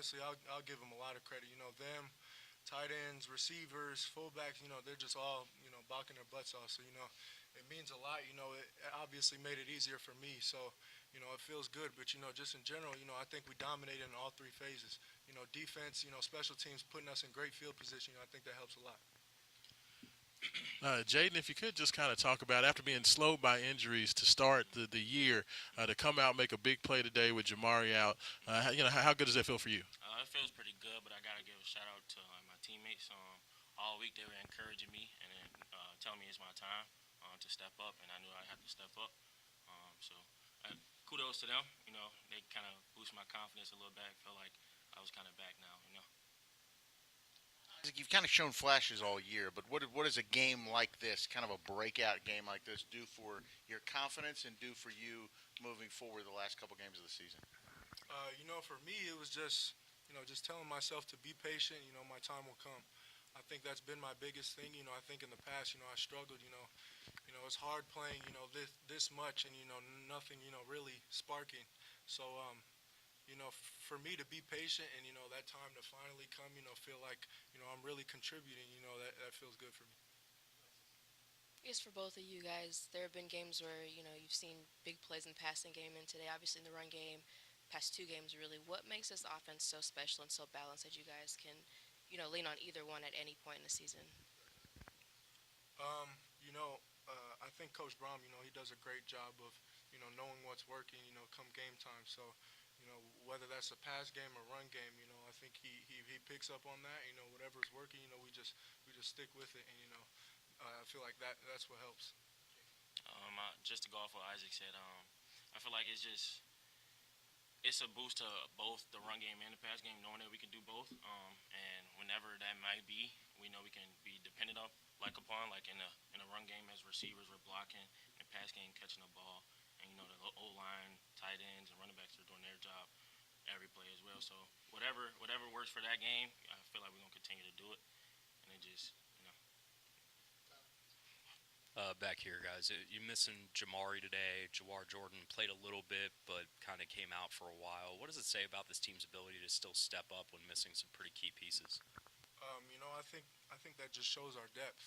honestly, I'll give them a lot of credit. Them, tight ends, receivers, fullbacks. They're just all balking their butts off. So it means a lot. It obviously made it easier for me. So it feels good. But just in general, I think we dominated in all three phases. Defense, special teams putting us in great field position. I think that helps a lot. Jaden, if you could just kind of talk about after being slowed by injuries to start the year, to come out and make a big play today with Jamari out, how good does that feel for you? It feels pretty good, but I gotta give a shout out to my teammates. All week they were encouraging me and then telling me it's my time to step up, and I knew I had to step up. So kudos to them. They kind of boosted my confidence a little bit. I felt like I was kind of back now. You've kind of shown flashes all year, but what does a game like this, kind of a breakout game like this, do for your confidence and do for you moving forward the last couple games of the season? For me, it was just telling myself to be patient. My time will come. I think that's been my biggest thing. I think in the past, I struggled. It's hard playing, this much and nothing, really sparking. So, for me to be patient and that time to finally come, feel like I'm really contributing. That feels good for me. I guess for both of you guys, there have been games where you've seen big plays in the passing game, and today, obviously in the run game, past two games really. What makes this offense so special and so balanced that you guys can lean on either one at any point in the season? Um, I think Coach Brohm, he does a great job of knowing what's working. Come game time. So whether that's a pass game or run game, I think he picks up on that. Whatever's working, we just stick with it, and I feel like that's what helps. Just to go off what Isaac said, I feel like it's a boost to both the run game and the pass game, knowing that we can do both. And whenever that might be, we know we can be dependent upon, like in a run game as receivers, we're blocking, and pass game catching the ball, and the O line, tight ends, and running backs are doing their job every play as well. So whatever works for that game, I feel like we're gonna continue to do it, and it just Back here, guys. You missing Jamari today. Jawar Jordan played a little bit, but kind of came out for a while. What does it say about this team's ability to still step up when missing some pretty key pieces? I think that just shows our depth.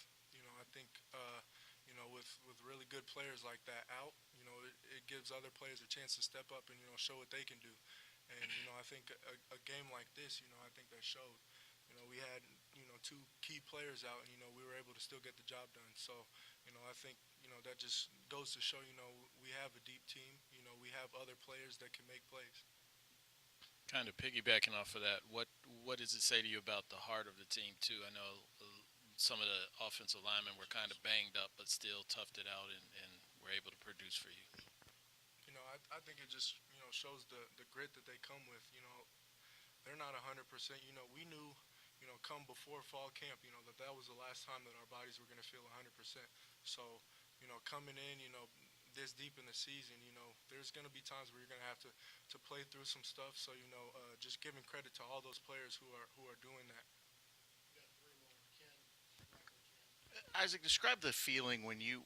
I think with really good players like that out, it gives other players a chance to step up and show what they can do. And I think a game like this, I think that showed. We had two key players out, and we were able to still get the job done. So I think that just goes to show we have a deep team. We have other players that can make plays. Kind of piggybacking off of that, what does it say to you about the heart of the team too? I know some of the offensive linemen were kind of banged up, but still toughed it out and were able to produce for you. I think it just shows the grit that they come with. They're not 100%. We knew come before fall camp, that was the last time that our bodies were going to feel 100%. So coming in, this deep in the season, there's going to be times where you're going to have to play through some stuff. So just giving credit to all those players who are doing that. Isaac, describe the feeling when you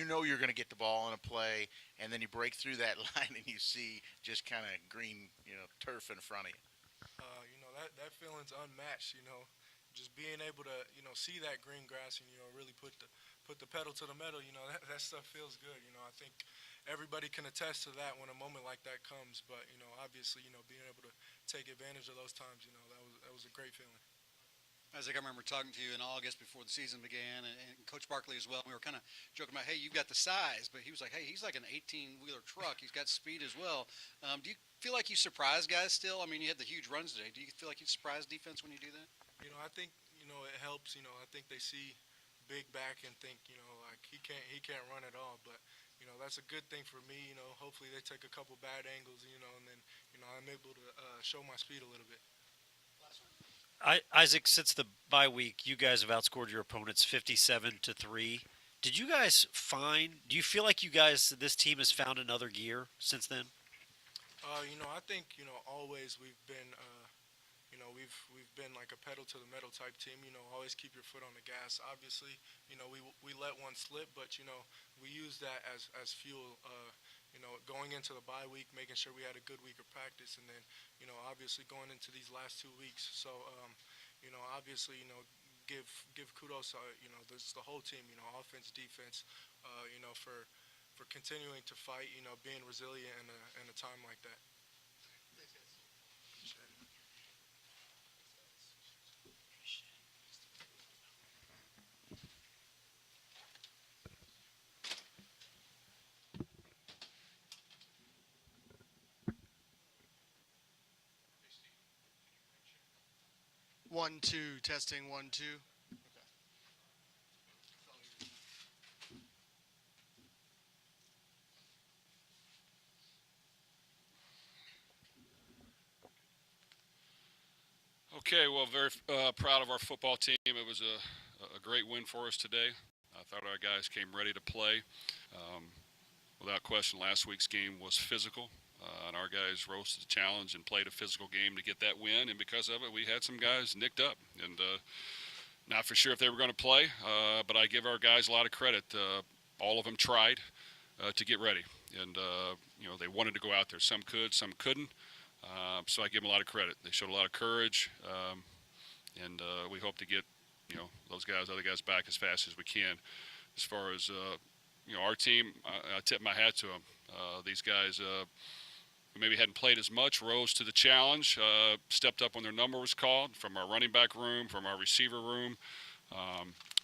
know you're going to get the ball on a play, and then you break through that line and you see just kind of green, turf in front of you. That feeling's unmatched. Just being able to see that green grass and really put the pedal to the metal. That stuff feels good. I think everybody can attest to that when a moment like that comes. But obviously being able to take advantage of those times, that was a great feeling. Isaac, I remember talking to you in August before the season began, and Coach Barkley as well. We were kind of joking about, hey, you've got the size, but he was like, hey, he's like an 18-wheeler truck. He's got speed as well. Do you feel like you surprise guys still? I mean, you had the huge runs today. Do you feel like you surprise defense when you do that? I think it helps. I think they see big back and think like he can't run at all. But that's a good thing for me. Hopefully they take a couple bad angles. And then I'm able to show my speed a little bit. Isaac, since the bye week, you guys have outscored your opponents 57-3. Do you feel like this team has found another gear since then? I think always we've been we've been like a pedal to the metal type team. Always keep your foot on the gas. Obviously, we let one slip, but we use that as fuel. going into the bye week, making sure we had a good week of practice, and then, obviously going into these last 2 weeks. So, obviously, give kudos, this the whole team, offense, defense, for continuing to fight, being resilient in a time like that. One, two, testing, 1, 2. Okay, well, very proud of our football team. It was a great win for us today. I thought our guys came ready to play. Without question, last week's game was physical, and our guys rose to the challenge and played a physical game to get that win. And because of it, we had some guys nicked up, and not for sure if they were going to play, but I give our guys a lot of credit. All of them tried to get ready, and they wanted to go out there. Some could, some couldn't. So I give them a lot of credit. They showed a lot of courage, and we hope to get those guys, other guys, back as fast as we can. As far as our team, I tip my hat to them. These guys who maybe hadn't played as much rose to the challenge, stepped up when their number was called, from our running back room, from our receiver room,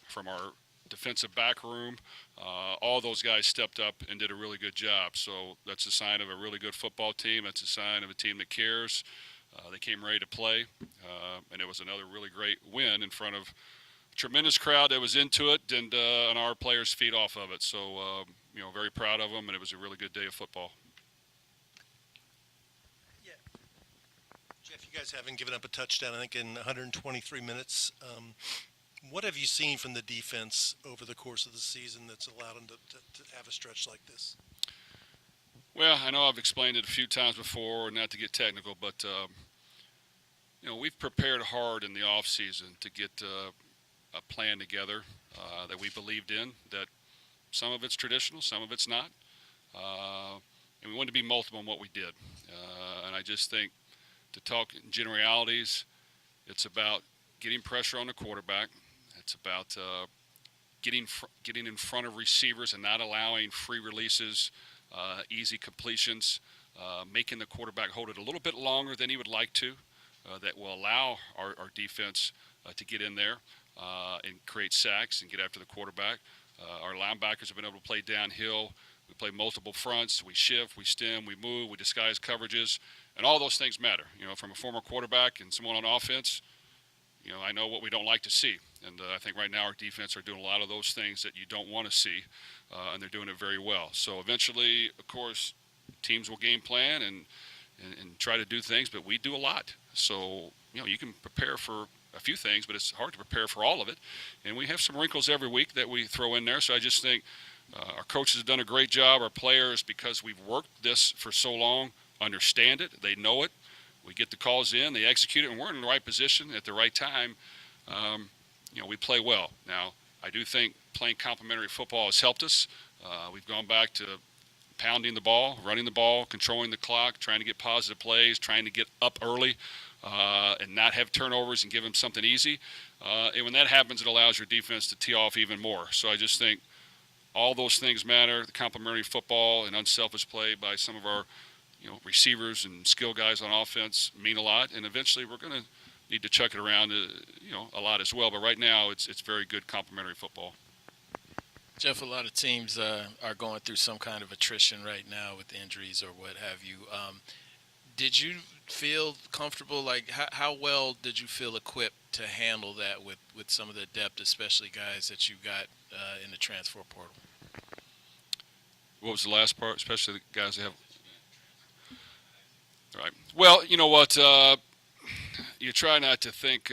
from our defensive back room. All those guys stepped up and did a really good job. So that's a sign of a really good football team. That's a sign of a team that cares. They came ready to play, and it was another really great win in front of a tremendous crowd that was into it, and our players feed off of it. So, very proud of them, and it was a really good day of football. Yeah. Jeff, you guys haven't given up a touchdown, I think, in 123 minutes. What have you seen from the defense over the course of the season that's allowed them to have a stretch like this? Well, I know I've explained it a few times before, not to get technical, but we've prepared hard in the off season to get a plan together that we believed in. That some of it's traditional, some of it's not, and we wanted to be multiple in what we did. And I just think, to talk in generalities, it's about getting pressure on the quarterback. It's about getting in front of receivers and not allowing free releases, easy completions, making the quarterback hold it a little bit longer than he would like to. That will allow our defense to get in there and create sacks and get after the quarterback. Our linebackers have been able to play downhill. We play multiple fronts. We shift, we stem, we move, we disguise coverages, and all those things matter. From a former quarterback and someone on offense, I know what we don't like to see. And I think right now our defense are doing a lot of those things that you don't want to see, and they're doing it very well. So eventually, of course, teams will game plan and try to do things, but we do a lot. So, you can prepare for a few things, but it's hard to prepare for all of it. And we have some wrinkles every week that we throw in there. So I just think our coaches have done a great job. Our players, because we've worked this for so long, understand it. They know it. We get the calls in, they execute it, and we're in the right position at the right time. We play well. Now, I do think playing complementary football has helped us. We've gone back to pounding the ball, running the ball, controlling the clock, trying to get positive plays, trying to get up early and not have turnovers and give them something easy. And when that happens, it allows your defense to tee off even more. So I just think all those things matter. The complementary football and unselfish play by some of our receivers and skill guys on offense mean a lot, and eventually we're going to need to chuck it around, a lot as well. But right now, it's very good complementary football. Jeff, a lot of teams are going through some kind of attrition right now with injuries or what have you. Did you feel comfortable? Like, how well did you feel equipped to handle that with some of the depth, especially guys that you got in the transfer portal? What was the last part? Especially the guys that have. Right. Well, you know what? You try not to think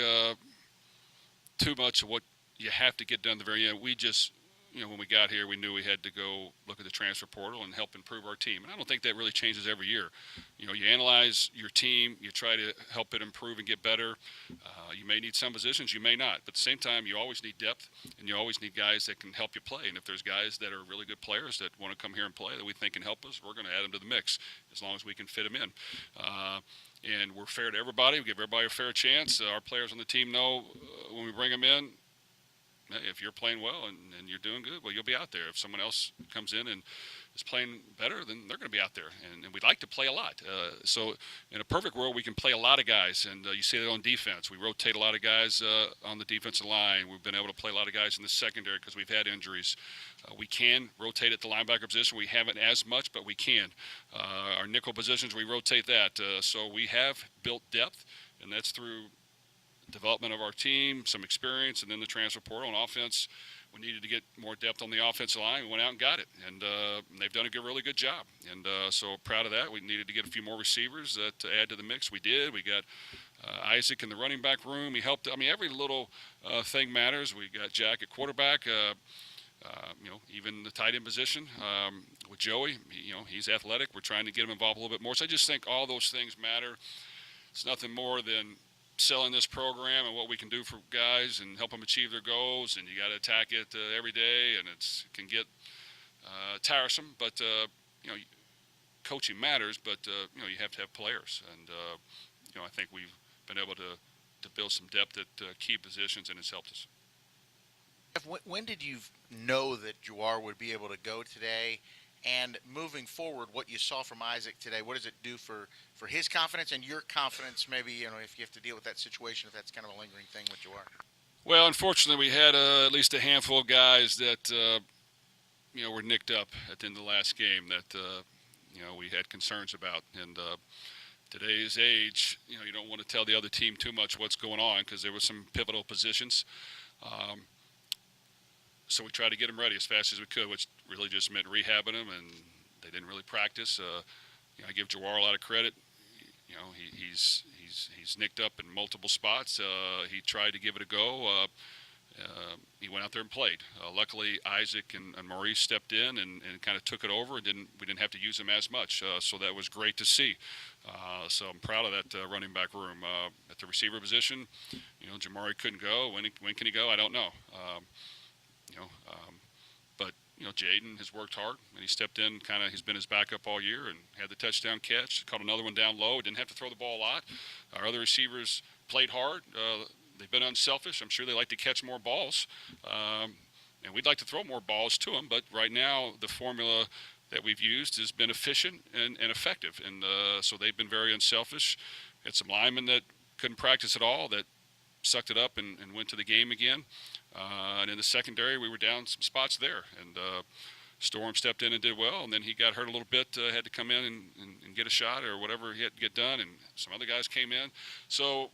too much of what you have to get done at the very end. We just when we got here, we knew we had to go look at the transfer portal and help improve our team. And I don't think that really changes every year. You analyze your team, you try to help it improve and get better. You may need some positions, you may not. But at the same time, you always need depth, and you always need guys that can help you play. And if there's guys that are really good players that want to come here and play that we think can help us, we're going to add them to the mix as long as we can fit them in. And we're fair to everybody. We give everybody a fair chance. Our players on the team know when we bring them in, if you're playing well and you're doing good, well, you'll be out there. If someone else comes in and is playing better, then they're going to be out there. And we'd like to play a lot. So in a perfect world, we can play a lot of guys. And you see that on defense. We rotate a lot of guys on the defensive line. We've been able to play a lot of guys in the secondary because we've had injuries. We can rotate at the linebacker position. We haven't as much, but we can. Our nickel positions, we rotate that. So we have built depth, and that's through development of our team, some experience, and then the transfer portal. On offense, we needed to get more depth on the offensive line. We went out and got it, and they've done a really good job. And so proud of that. We needed to get a few more receivers to add to the mix. We did. We got Isaac in the running back room. He helped. I mean, every little thing matters. We got Jack at quarterback. Even the tight end position with Joey. He's athletic. We're trying to get him involved a little bit more. So I just think all those things matter. It's nothing more than selling this program and what we can do for guys and help them achieve their goals, and you got to attack it every day, and it can get tiresome, but coaching matters, but you have to have players, and I think we've been able to build some depth at key positions, and it's helped us. When did you know that Jawar would be able to go today? And moving forward, what you saw from Isaac today, what does it do for his confidence and your confidence, maybe, if you have to deal with that situation, if that's kind of a lingering thing with Jawar? Well, unfortunately, we had at least a handful of guys that, were nicked up at the end of the last game that, we had concerns about. And today's age, you don't want to tell the other team too much what's going on because there were some pivotal positions. So we tried to get them ready as fast as we could, which really just meant rehabbing them, and they didn't really practice. I give Jawar a lot of credit. He's nicked up in multiple spots. He tried to give it a go. He went out there and played. Luckily, Isaac and Maurice stepped in and kind of took it over. We didn't have to use him as much, so that was great to see. So I'm proud of that running back room. At the receiver position, Jamari couldn't go. When can he go? I don't know. But Jaden has worked hard, and he stepped in. He's been his backup all year and had the touchdown catch. Caught another one down low. Didn't have to throw the ball a lot. Our other receivers played hard. They've been unselfish. I'm sure they like to catch more balls, and we'd like to throw more balls to them. But right now, the formula that we've used has been efficient and effective, and so they've been very unselfish. Had some linemen that couldn't practice at all that sucked it up and went to the game again. And in the secondary, we were down some spots there. And Storm stepped in and did well, and then he got hurt a little bit, had to come in and get a shot or whatever he had to get done, and some other guys came in. So,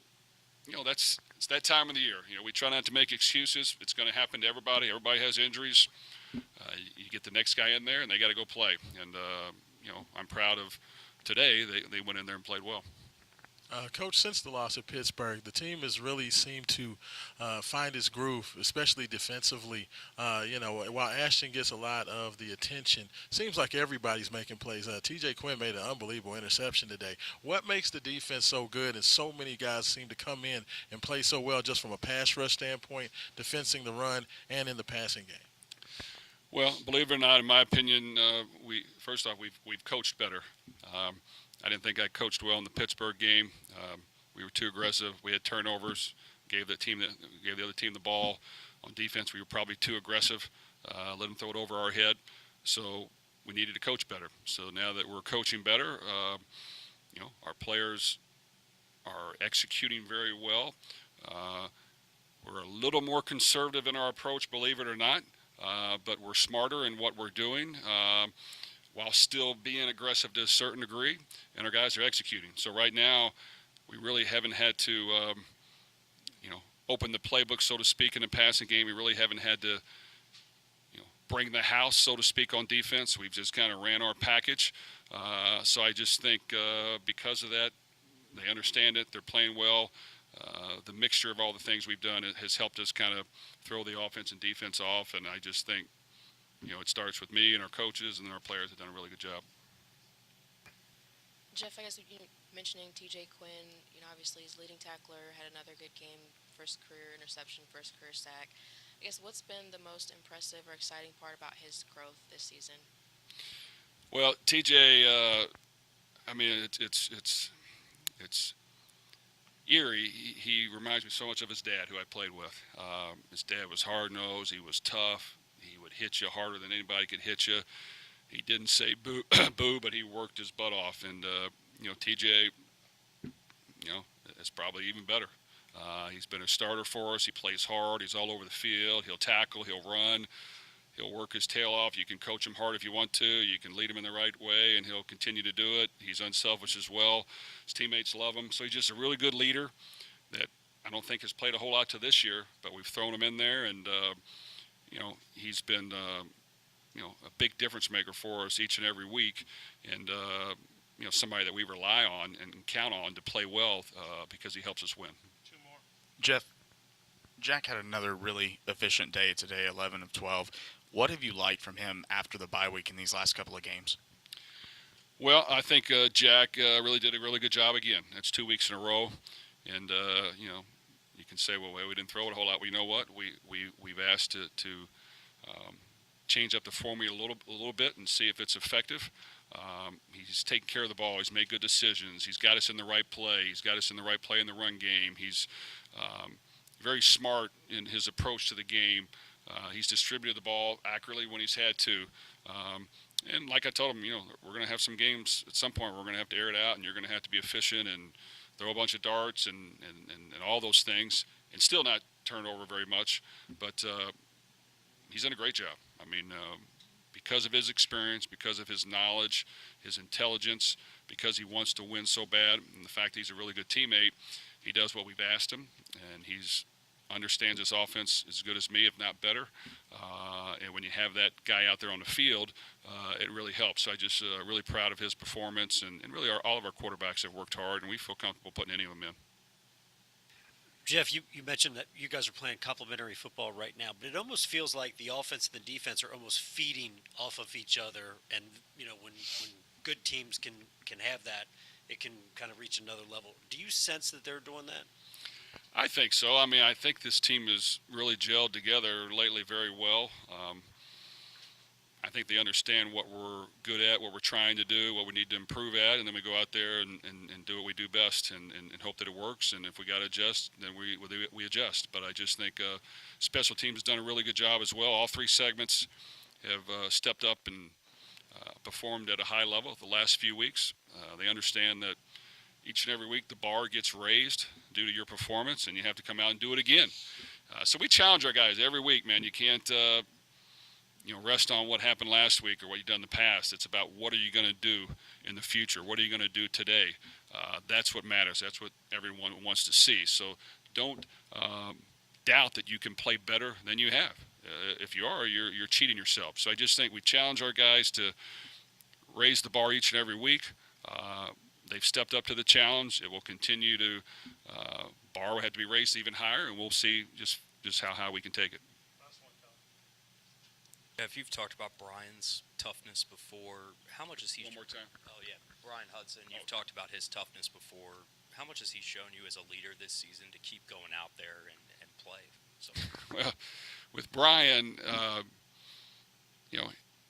it's that time of the year. We try not to make excuses. It's going to happen to everybody. Everybody has injuries. You get the next guy in there, and they got to go play. And, I'm proud of today. They went in there and played well. Coach, since the loss at Pittsburgh, the team has really seemed to find its groove, especially defensively. While Ashton gets a lot of the attention, seems like everybody's making plays. TJ Quinn made an unbelievable interception today. What makes the defense so good and so many guys seem to come in and play so well just from a pass rush standpoint, defending the run, and in the passing game? Well, believe it or not, in my opinion, we've coached better. I didn't think I coached well in the Pittsburgh game. We were too aggressive. We had turnovers. Gave the other team the ball. On defense, we were probably too aggressive. Let them throw it over our head. So we needed to coach better. So now that we're coaching better, our players are executing very well. We're a little more conservative in our approach, believe it or not, but we're smarter in what we're doing. While still being aggressive to a certain degree, and our guys are executing. So right now, we really haven't had to, open the playbook, so to speak, in the passing game. We really haven't had to, bring the house, so to speak, on defense. We've just kind of ran our package. So I just think because of that, they understand it. They're playing well. The mixture of all the things we've done has helped us kind of throw the offense and defense off, and I just think it starts with me and our coaches, and then our players have done a really good job. Jeff, I guess mentioning TJ Quinn, obviously he's leading tackler, had another good game, first career interception, first career sack. I guess what's been the most impressive or exciting part about his growth this season? Well, TJ, I mean, it's eerie. He reminds me so much of his dad, who I played with. His dad was hard-nosed. He was tough. He would hit you harder than anybody could hit you. He didn't say boo, boo, but he worked his butt off. And, TJ, is probably even better. He's been a starter for us. He plays hard. He's all over the field. He'll tackle. He'll run. He'll work his tail off. You can coach him hard if you want to. You can lead him in the right way, and he'll continue to do it. He's unselfish as well. His teammates love him. So he's just a really good leader that I don't think has played a whole lot to this year, but we've thrown him in there, and, he's been, a big difference maker for us each and every week, and, somebody that we rely on and count on to play well because he helps us win. Jeff, Jack had another really efficient day today, 11 of 12. What have you liked from him after the bye week in these last couple of games? Well, I think Jack really did a really good job again. That's 2 weeks in a row, and you can say, well, we didn't throw it a whole lot. Well, you know what? We've asked to change up the formula a little bit and see if it's effective. He's taken care of the ball. He's made good decisions. He's got us in the right play. He's got us in the right play in the run game. He's very smart in his approach to the game. He's distributed the ball accurately when he's had to. And like I told him, we're going to have some games at some point. We're going to have to air it out, and you're going to have to be efficient and throw a bunch of darts and all those things and still not turn it over very much. But he's done a great job. I mean, because of his experience, because of his knowledge, his intelligence, because he wants to win so bad, and the fact that he's a really good teammate, he does what we've asked him, and he's understands this offense as good as me, if not better. And when you have that guy out there on the field, it really helps. So I just really proud of his performance, and really all of our quarterbacks have worked hard, and we feel comfortable putting any of them in. Jeff, you mentioned that you guys are playing complementary football right now, but it almost feels like the offense and the defense are almost feeding off of each other. And when good teams can have that, it can kind of reach another level. Do you sense that they're doing that? I think so. I mean, I think this team has really gelled together lately very well. I think they understand what we're good at, what we're trying to do, what we need to improve at, and then we go out there and do what we do best and hope that it works. And if we got to adjust, then we adjust. But I just think special teams has done a really good job as well. All three segments have stepped up and performed at a high level the last few weeks. They understand that each and every week the bar gets raised due to your performance, and you have to come out and do it again. So we challenge our guys every week, man. You can't rest on what happened last week or what you've done in the past. It's about what are you going to do in the future? What are you going to do today? That's what matters. That's what everyone wants to see. So don't doubt that you can play better than you have. If you are, you're cheating yourself. So I just think we challenge our guys to raise the bar each and every week. They've stepped up to the challenge. It will continue to bar will have to be raised even higher, and we'll see just how we can take it. If you've talked about Brian's toughness before, how much has he? One more time. Oh yeah, Brian Hudson. You've talked about his toughness before. How much has he shown you as a leader this season to keep going out there and play? So. Well, with Brian,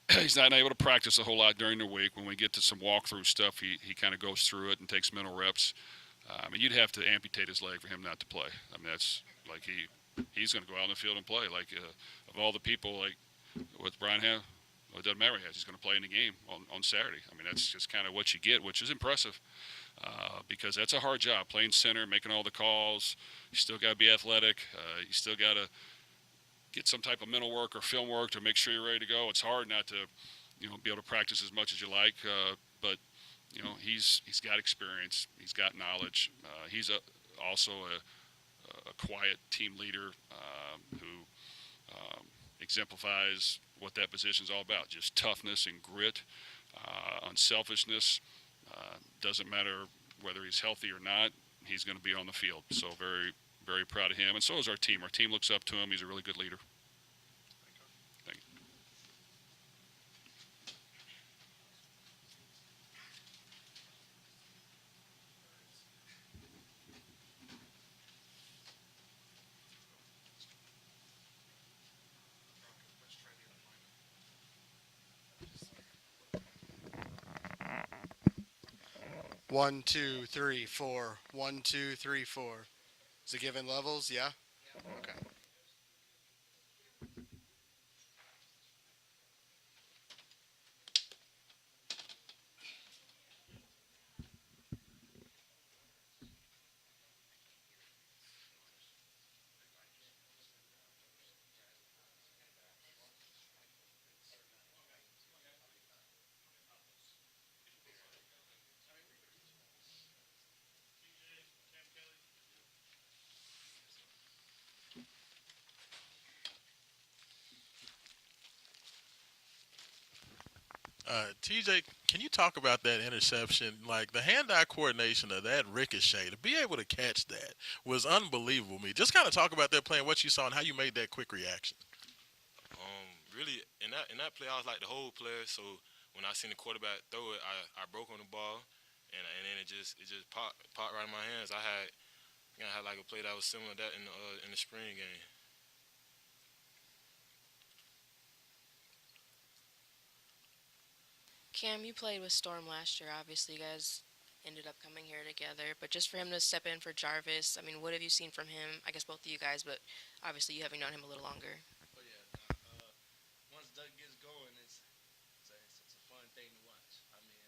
he's not able to practice a whole lot during the week. When we get to some walkthrough stuff, he kind of goes through it and takes mental reps. You'd have to amputate his leg for him not to play. I mean, that's like he's going to go out in the field and play. Like of all the people, like what's Brian have? Well, it doesn't matter what he has. He's going to play in the game on Saturday. I mean, that's just kind of what you get, which is impressive because that's a hard job, playing center, making all the calls. You still got to be athletic. You still got to get some type of mental work or film work to make sure you're ready to go. It's hard not to, be able to practice as much as you like, but he's got experience. He's got knowledge. He's also a quiet team leader who exemplifies what that position is all about, just toughness and grit, unselfishness. Doesn't matter whether he's healthy or not, he's going to be on the field. So very, very proud of him, and so is our team. Our team looks up to him. He's a really good leader. Thank you. 1, 2, 3, 4. 1, 2, 3, 4. Is it given levels? Yeah. Okay. TJ, can you talk about that interception? Like the hand-eye coordination of that ricochet, to be able to catch that was unbelievable. Me, just kind of talk about that play and what you saw and how you made that quick reaction. Really in that play, I was like the whole player. So when I seen the quarterback throw it, I broke on the ball, and then it just popped right in my hands. I had like a play that was similar to that in the spring game. Cam, you played with Storm last year. Obviously, you guys ended up coming here together. But just for him to step in for Jarvis, I mean, what have you seen from him? I guess both of you guys, but obviously you having known him a little longer. Oh yeah, once Doug gets going, it's a fun thing to watch. I mean,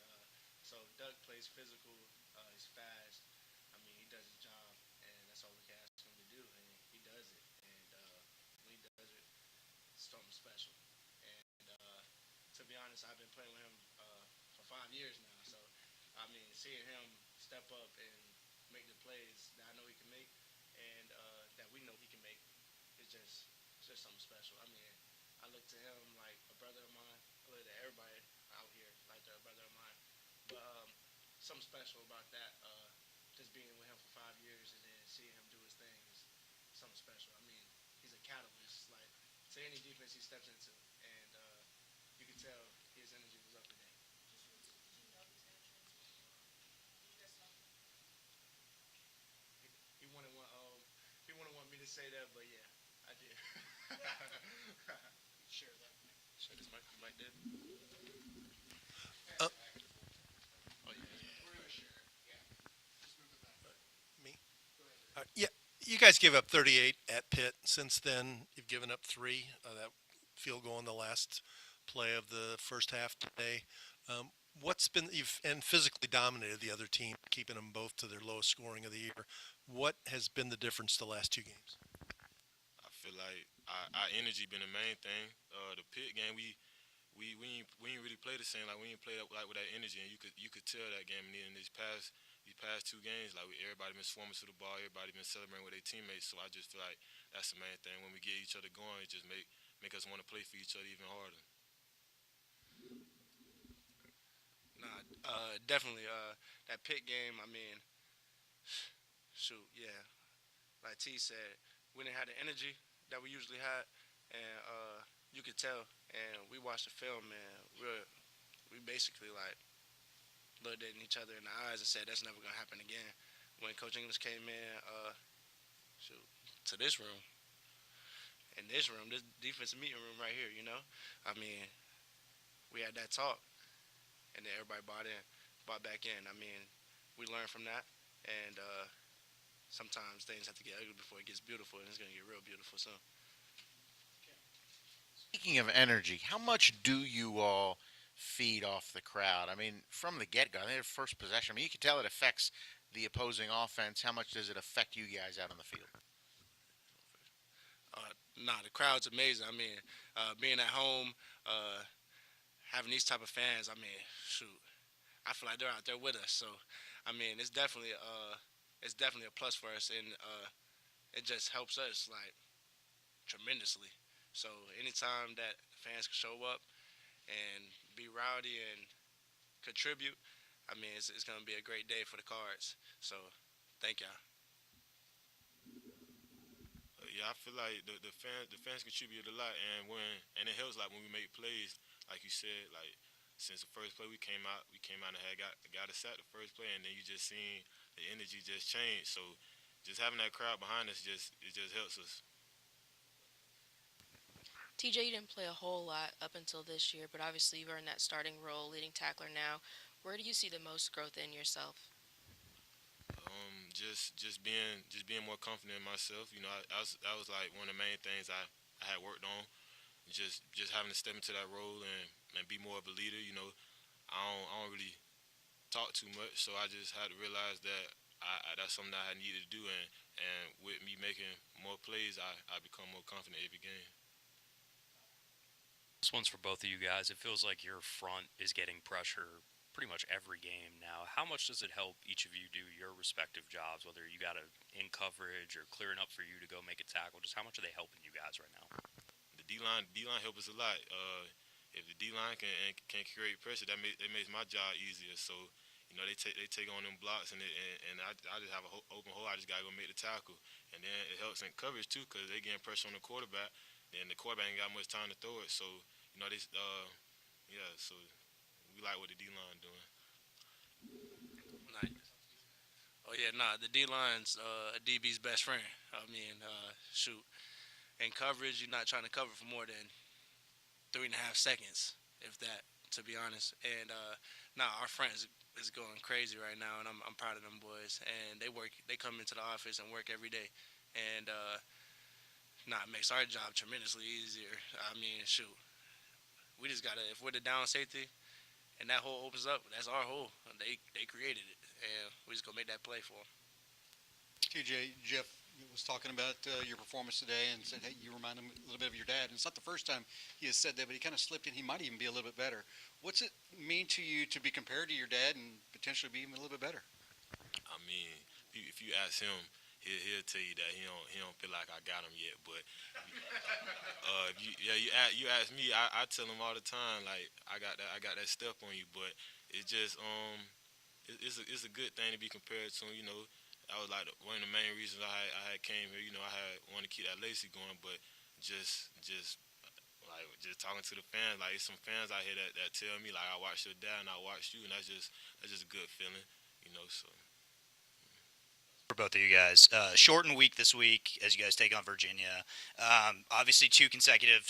so Doug plays physical. He's fast. I mean, he does his job, and that's all we can ask him to do, and he does it. And when he does it, it's something special. And to be honest, I've been playing with him for 5 years now. So I mean, seeing him step up and make the plays that I know he can make, and that we know he can make, it's just something special. I mean, I look to him like a brother of mine. I look at everybody out here like they're a brother of mine. But something special about that, just being with him for 5 years and then seeing him do his thing is something special. I mean, he's a catalyst, like to any defense he steps into, and you can tell his energy was up today. He wouldn't want he wouldn't want me to say that, but yeah, I did. Share that. Share this mic. Mike did. Uh, Oh yeah. We're gonna share it. Yeah. Just move it back. Me? Yeah, you guys gave up 38 at Pitt. Since then, you've given up 3. That field goal in the last play of the first half today. What's been you've and physically dominated the other team, keeping them both to their lowest scoring of the year. What has been the difference the last 2 games? I feel like our energy been the main thing. The pit game, we ain't really play the same. Like we ain't play like with that energy, and you could tell that game. And in these past 2 games, like everybody been swarming to the ball, everybody been celebrating with their teammates. So I just feel like that's the main thing. When we get each other going, it just make us want to play for each other even harder. Nah, definitely. That pit game. I mean, shoot, yeah. Like T said, we didn't have the energy that we usually had, and you could tell. And we watched the film, and we basically like looked at each other in the eyes and said, "That's never gonna happen again." When Coach English came in, shoot, to this room, this defensive meeting room right here, I mean, we had that talk, and then everybody bought back in. I mean, we learned from that, and sometimes things have to get ugly before it gets beautiful, and it's gonna get real beautiful soon. Speaking of energy, how much do you all feed off the crowd? I mean, from the get-go, I think the first possession, I mean, you can tell it affects the opposing offense. How much does it affect you guys out on the field? Nah, the crowd's amazing. I mean, being at home, having these type of fans, I mean, shoot, I feel like they're out there with us. So, I mean, it's definitely a plus for us, and it just helps us like tremendously. So, anytime that fans can show up and be rowdy and contribute, I mean, it's gonna be a great day for the Cards. So, thank y'all. Yeah, I feel like the fans contribute a lot, and it helps like when we make plays, like you said, like since the first play we came out and got a sack the first play, and then you just seen the energy just change. So just having that crowd behind us it just helps us. TJ, you didn't play a whole lot up until this year, but obviously you've earned that starting role, leading tackler now. Where do you see the most growth in yourself? just being more confident in myself. You know, that was like one of the main things I had worked on. Just having to step into that role and be more of a leader. You know, I don't really talk too much, so I just had to realize that that's something that I needed to do, and with me making more plays, I become more confident every game. This one's for both of you guys. It feels like your front is getting pressure pretty much every game now. How much does it help each of you do your respective jobs, whether you got to in coverage or clearing up for you to go make a tackle? Just how much are they helping you guys right now? The D line help us a lot. If the D line can create pressure, that makes my job easier. So you know, they take on them blocks, and I just have an open hole. I just gotta go make the tackle, and then it helps in coverage too, cause they getting pressure on the quarterback. Then the quarterback ain't got much time to throw it. So you know, yeah. So we like what the D line doing. Nice. Oh yeah, nah. The D line's a DB's best friend. I mean, shoot, in coverage, you're not trying to cover for more than 3.5 seconds, if that, to be honest. And our friends is going crazy right now, and I'm proud of them boys. And they come into the office and work every day, and it makes our job tremendously easier. I mean, shoot, we just gotta, if we're the down safety, and that hole opens up, that's our hole. They created it, and we just gonna make that play for them. TJ, Jeff was talking about your performance today and said, hey, you remind him a little bit of your dad. And it's not the first time he has said that, but he kind of slipped in. He might even be a little bit better. What's it mean to you to be compared to your dad and potentially be even a little bit better? I mean, if you ask him, he'll tell you that he don't feel like I got him yet. But you ask me, I tell him all the time, like I got that step on you. But it's just it's a good thing to be compared to him. You know, that was like one of the main reasons I had came here. You know, I had wanted to keep that Lacey going, but just talking to the fans, like some fans out here that tell me like I watched your dad and I watched you, and that's just a good feeling. You know, so. For both of you guys. Shortened week this week as you guys take on Virginia. Obviously, 2 consecutive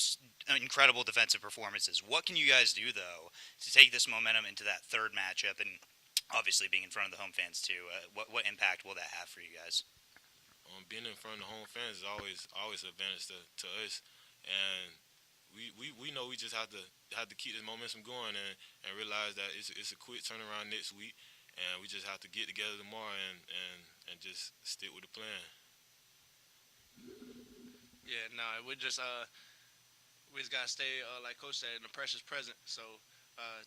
incredible defensive performances. What can you guys do, though, to take this momentum into that third matchup and obviously being in front of the home fans, too? What impact will that have for you guys? Being in front of the home fans is always an advantage to us. And we know we just have to keep this momentum going and realize that it's a quick turnaround next week. And we just have to get together tomorrow and just stick with the plan. Yeah, we just gotta stay like Coach said, the pressure's present. So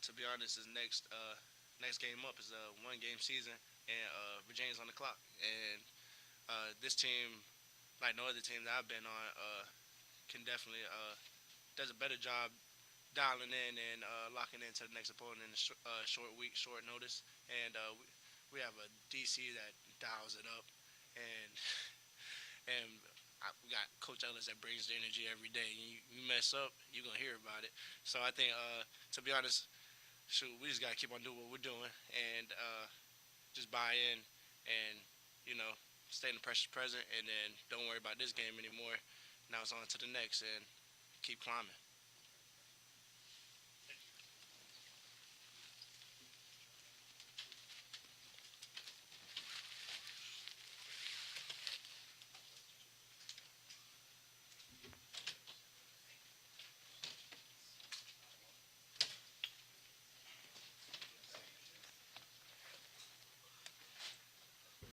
to be honest, this next game up is a 1-game season, and Virginia's on the clock. And this team, like no other team that I've been on, can definitely does a better job dialing in and locking into the next opponent in a short week, short notice. And we have a DC that dials it up, and we got Coach Ellis that brings the energy every day. You mess up, you're gonna hear about it. So I think, to be honest, we just gotta keep on doing what we're doing and just buy in, and stay in the pressure's present, and then don't worry about this game anymore. Now it's on to the next, and keep climbing.